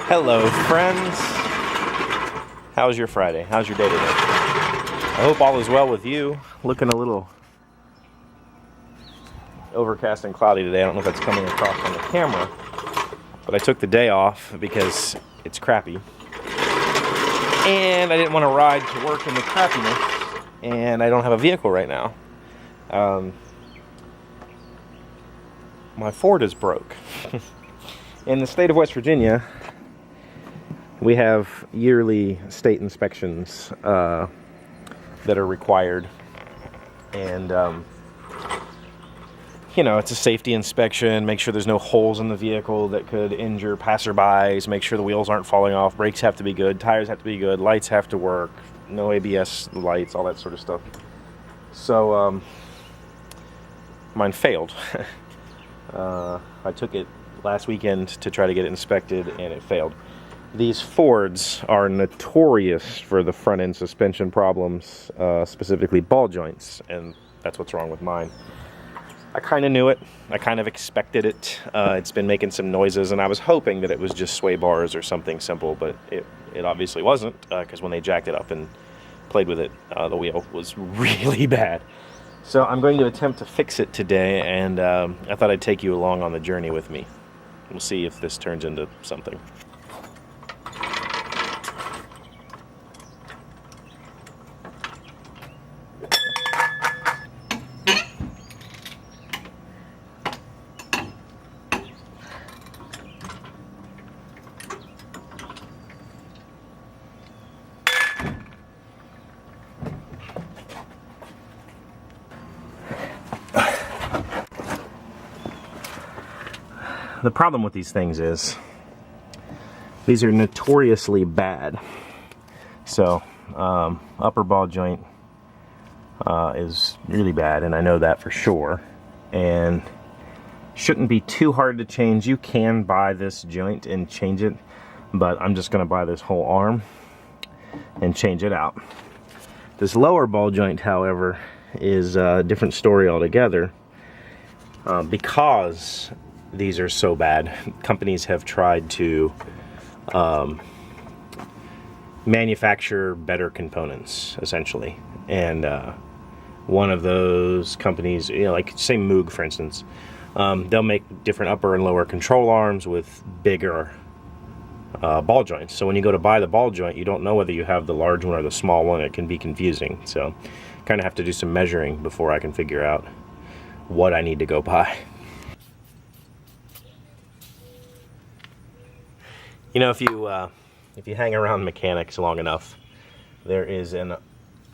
Hello, friends. How's your Friday? How's your day today? I hope all is well with you. Looking a little overcast and cloudy today. I don't know if that's coming across on the camera, but I took the day off because it's crappy. And I didn't want to ride to work in the crappiness, and I don't have a vehicle right now. My Ford is broke. In the state of West Virginia, we have yearly state inspections that are required, and it's a safety inspection. Make sure there's no holes in the vehicle that could injure passerbys. Make sure the wheels aren't falling off. Brakes have to be good. Tires have to be good. Lights have to work. No ABS lights, all that sort of stuff. So mine failed. I took it last weekend to try to get it inspected, and it failed. These Fords are notorious for the front end suspension problems, specifically ball joints, and that's what's wrong with mine. I kind of knew it. I kind of expected it. It's been making some noises, and I was hoping that it was just sway bars or something simple, but it obviously wasn't, because when they jacked it up and played with it, the wheel was really bad. So I'm going to attempt to fix it today, and I thought I'd take you along on the journey with me. We'll see if this turns into something. The problem with these things is these are notoriously bad. So upper ball joint is really bad, and I know that for sure, and shouldn't be too hard to change. You can buy this joint and change it, but I'm just going to buy this whole arm and change it out. This lower ball joint, however, is a different story altogether, because these are so bad. Companies have tried to manufacture better components, essentially. And one of those companies, like say Moog, for instance, they'll make different upper and lower control arms with bigger ball joints. So when you go to buy the ball joint, you don't know whether you have the large one or the small one. It can be confusing. So kind of have to do some measuring before I can figure out what I need to go buy. If you hang around mechanics long enough, there is an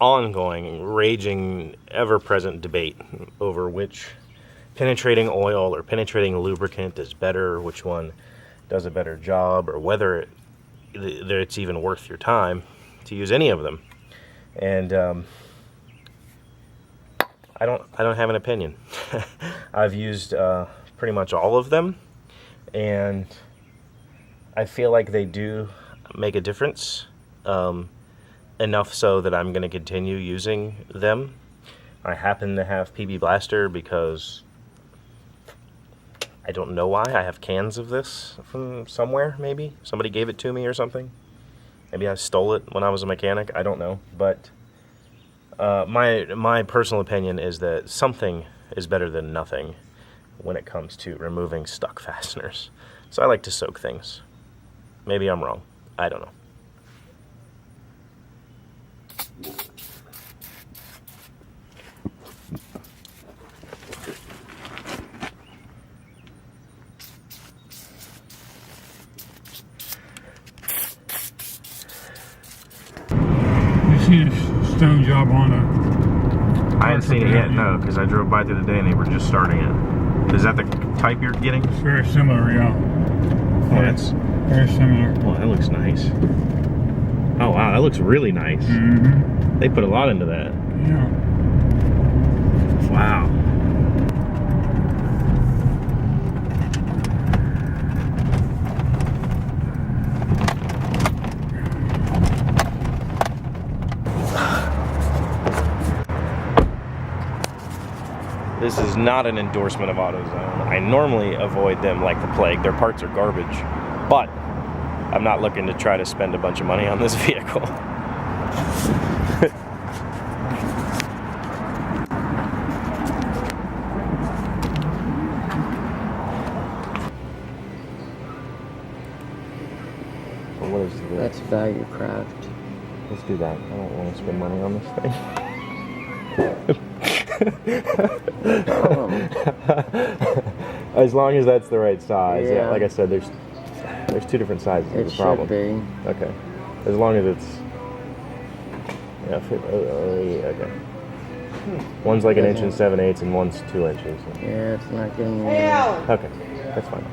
ongoing, raging, ever-present debate over which penetrating oil or penetrating lubricant is better, which one does a better job, or whether it's even worth your time to use any of them. And I don't have an opinion. I've used pretty much all of them, and I feel like they do make a difference, enough so that I'm going to continue using them. I happen to have PB Blaster because I don't know why. I have cans of this from somewhere, maybe. Somebody gave it to me or something. Maybe I stole it when I was a mechanic. I don't know. But my personal opinion is that something is better than nothing when it comes to removing stuck fasteners. So I like to soak things. Maybe I'm wrong. I don't know. You see a stone job on a... I haven't seen it yet, no, because I drove by the other day and they were just starting it. Is that the type you're getting? It's very similar, yeah. Oh, that's very similar. Well, that looks nice. Oh, wow, that looks really nice. Mm-hmm. They put a lot into that. Yeah. Wow. This is not an endorsement of AutoZone. I normally avoid them like the plague. Their parts are garbage. But I'm not looking to try to spend a bunch of money on this vehicle. What is this? That's value craft. Let's do that. I don't want to spend money on this thing. As long as that's the right size. Yeah. Like I said, there's two different sizes of the problem. It should be. Okay. As long as it's okay. One's like an inch and 7/8 and one's 2 inches. Yeah, it's not getting me. Okay, that's fine.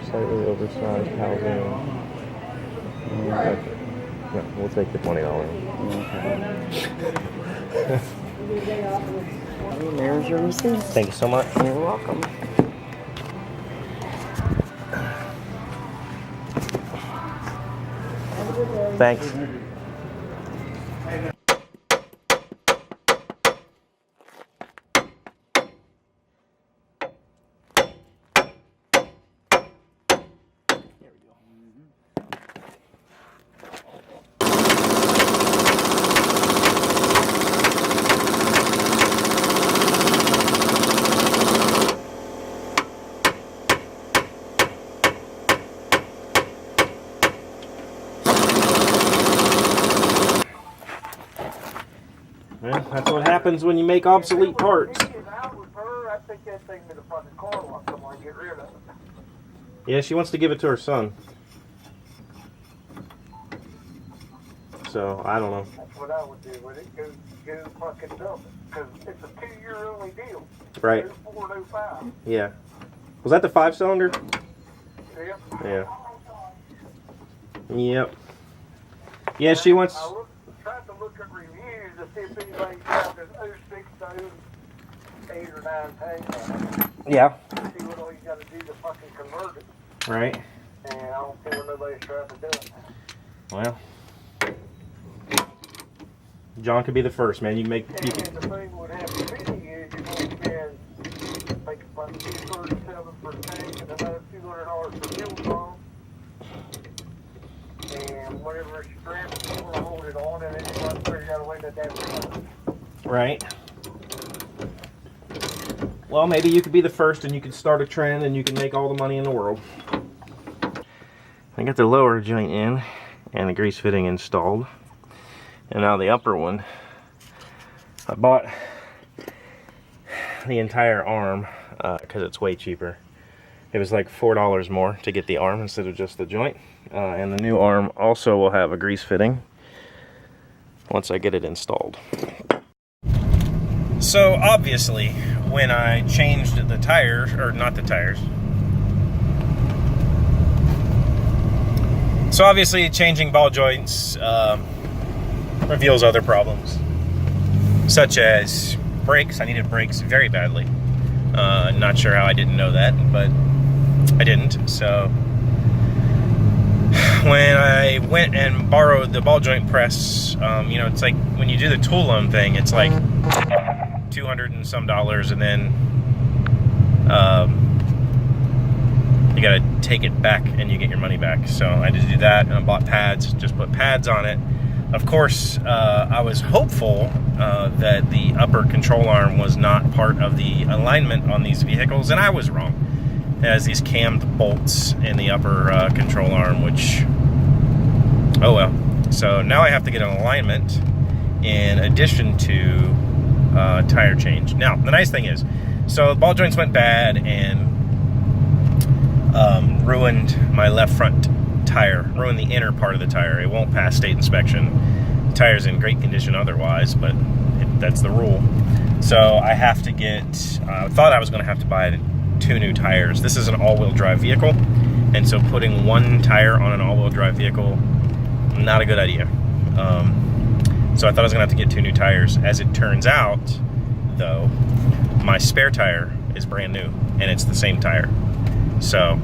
Slightly oversized housing. Yeah. Okay. Yeah, we'll take the $20. There's your receipt. Thank you so much. You're welcome. Thanks. Well, that's what happens when you make obsolete parts. Yeah, she wants to give it to her son. So, I don't know. That's what I would do with it. Go fucking dump it. Because it's a 2-year only deal. Right. 04 and 05. Yeah. Was that the 5-cylinder? Yep. Yeah. Yep. Yeah, she wants... I tried to look at reviews to see if anybody found an 06 to 8 or 9 tank on it. Yeah. See what all you got to do to fucking convert it. Right. And I don't see what nobody's trying to do it. Well. John could be the first, man. You make... And the thing would have to be is you're going to spend like about $237 per tank and another $200 for fuel pump. And whatever strap will hold it on, and then you must figure out a way to damage it. Right. Well, maybe you could be the first and you could start a trend and you can make all the money in the world. I got the lower joint in and the grease fitting installed. And now the upper one. I bought the entire arm because it's way cheaper. It was like $4 more to get the arm instead of just the joint. And the new arm also will have a grease fitting once I get it installed. So obviously, when I changed the tires, or not the tires. So obviously changing ball joints reveals other problems, such as brakes. I needed brakes very badly. Not sure how I didn't know that, but I didn't. So when I went and borrowed the ball joint press, you know, it's like when you do the tool loan thing, it's like $200 and some, and then you gotta take it back and you get your money back. So I had to do that, and I bought pads, just put pads on it. Of course, I was hopeful that the upper control arm was not part of the alignment on these vehicles, and I was wrong. It has these cammed bolts in the upper control arm, which, oh well. So now I have to get an alignment in addition to tire change. Now, the nice thing is, so the ball joints went bad and ruined my left front tire, ruined the inner part of the tire. It won't pass state inspection. The tire's in great condition otherwise, but that's the rule. So I have to get, I thought I was going to have to buy 2 new tires. This is an all-wheel drive vehicle, and so putting 1 tire on an all-wheel drive vehicle, not a good idea. So I thought I was going to have to get 2 new tires. As it turns out, though, my spare tire is brand new, and it's the same tire. So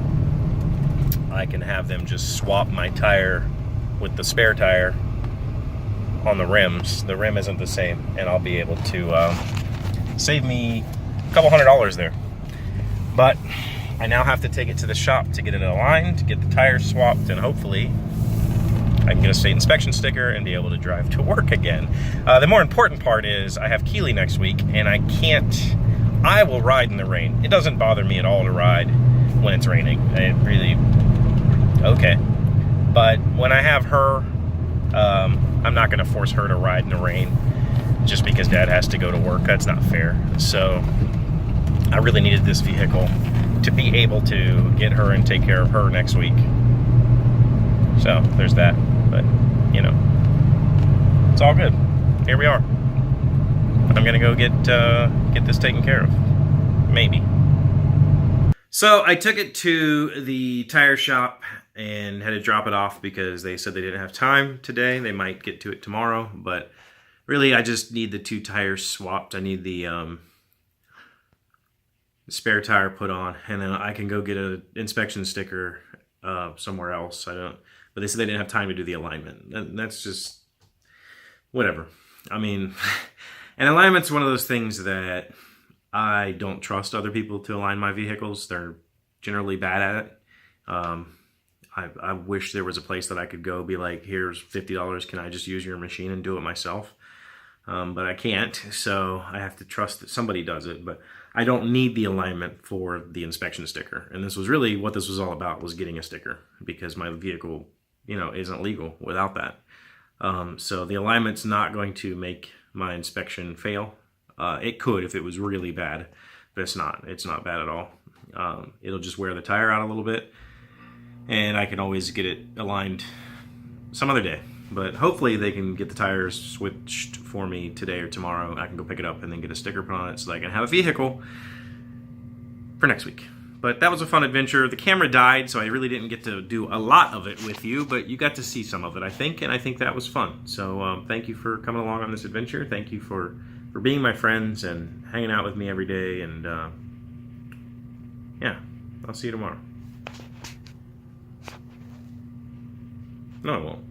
I can have them just swap my tire with the spare tire on the rims. The rim isn't the same, and I'll be able to save me a couple $100 there. But I now have to take it to the shop to get it aligned, to get the tires swapped, and hopefully I can get a state inspection sticker and be able to drive to work again. The more important part is I have Keeley next week, and I will ride in the rain. It doesn't bother me at all to ride when it's raining. It really, okay. But when I have her, I'm not gonna force her to ride in the rain just because Dad has to go to work. That's not fair. So I really needed this vehicle to be able to get her and take care of her next week. So there's that, but you know, it's all good. Here we are. I'm gonna go get this taken care of, maybe. So I took it to the tire shop and had to drop it off because they said they didn't have time today. They might get to it tomorrow, but really I just need the 2 tires swapped. I need the spare tire put on, and then I can go get an inspection sticker somewhere else. But they said they didn't have time to do the alignment. And that's just whatever. I mean, and alignment's one of those things that I don't trust other people to align my vehicles. They're generally bad at it. I wish there was a place that I could go be like, here's $50, can I just use your machine and do it myself? But I can't, so I have to trust that somebody does it. But I don't need the alignment for the inspection sticker. And this was really what this was all about, was getting a sticker, because my vehicle, you know, isn't legal without that. So the alignment's not going to make my inspection fail. It could if it was really bad, but it's not. It's not bad at all. It'll just wear the tire out a little bit, and I can always get it aligned some other day. But hopefully they can get the tires switched for me today or tomorrow. I can go pick it up and then get a sticker put on it so that I can have a vehicle for next week. But that was a fun adventure. The camera died, so I really didn't get to do a lot of it with you, but you got to see some of it, I think, and I think that was fun. So thank you for coming along on this adventure. Thank you for being my friends and hanging out with me every day. And yeah, I'll see you tomorrow. No, I won't.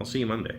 I'll see you Monday.